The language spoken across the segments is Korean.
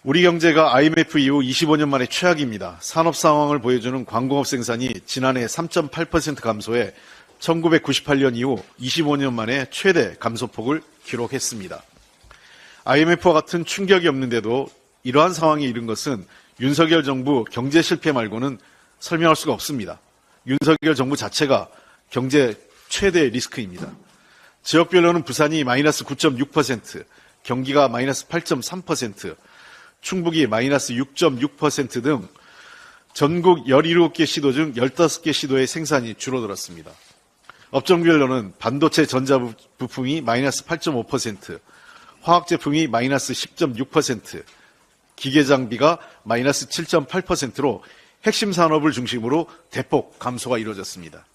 우리 경제가 IMF 이후 25년 만에 최악입니다. 산업 상황을 보여주는 광공업 생산이 지난해 3.8% 감소해 1998년 이후 25년 만에 최대 감소폭을 기록했습니다. IMF와 같은 충격이 없는데도 이러한 상황에 이른 것은 윤석열 정부 경제 실패 말고는 설명할 수가 없습니다. 윤석열 정부 자체가 경제 최대 리스크입니다. 지역별로는 부산이 마이너스 9.6%, 경기가 마이너스 8.3%, 충북이 마이너스 6.6% 등 전국 17개 시도 중 15개 시도의 생산이 줄어들었습니다. 업종별로는 반도체 전자부품이 마이너스 8.5%, 화학제품이 마이너스 10.6%, 기계장비가 마이너스 7.8%로 핵심 산업을 중심으로 대폭 감소가 이루어졌습니다.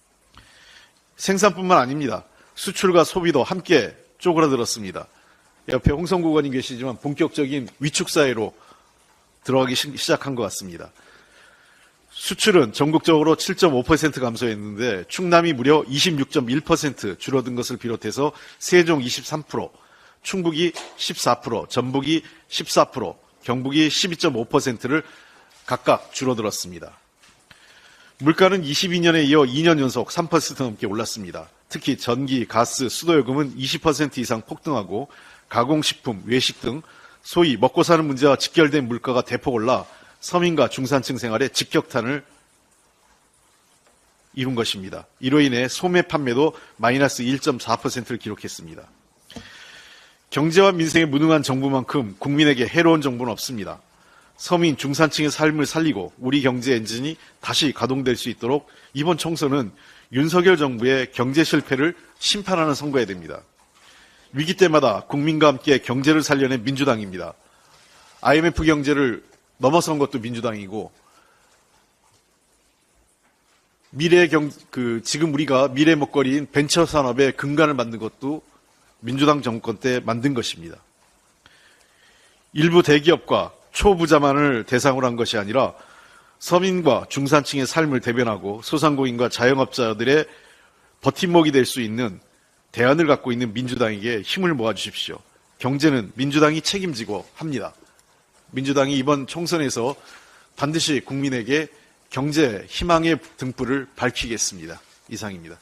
생산뿐만 아닙니다. 수출과 소비도 함께 쪼그라들었습니다. 옆에 홍성구 의원님 계시지만 본격적인 위축사회로 들어가기 시작한 것 같습니다. 수출은 전국적으로 7.5% 감소했는데 충남이 무려 26.1% 줄어든 것을 비롯해서 세종 23%, 충북이 14%, 전북이 14%, 경북이 12.5%를 각각 줄어들었습니다. 물가는 22년에 이어 2년 연속 3% 넘게 올랐습니다. 특히 전기, 가스, 수도요금은 20% 이상 폭등하고 가공식품, 외식 등 소위 먹고 사는 문제와 직결된 물가가 대폭 올라 서민과 중산층 생활에 직격탄을 이룬 것입니다. 이로 인해 소매 판매도 마이너스 1.4%를 기록했습니다. 경제와 민생에 무능한 정부만큼 국민에게 해로운 정부는 없습니다. 서민, 중산층의 삶을 살리고 우리 경제 엔진이 다시 가동될 수 있도록 이번 총선은 윤석열 정부의 경제 실패를 심판하는 선거여야 됩니다. 위기 때마다 국민과 함께 경제를 살려낸 민주당입니다. IMF 경제를 넘어선 것도 민주당이고 지금 우리가 미래 먹거리인 벤처 산업의 근간을 만든 것도 민주당 정권 때 만든 것입니다. 일부 대기업과 초부자만을 대상으로 한 것이 아니라 서민과 중산층의 삶을 대변하고 소상공인과 자영업자들의 버팀목이 될 수 있는 대안을 갖고 있는 민주당에게 힘을 모아주십시오. 경제는 민주당이 책임지고 합니다. 민주당이 이번 총선에서 반드시 국민에게 경제 희망의 등불을 밝히겠습니다. 이상입니다.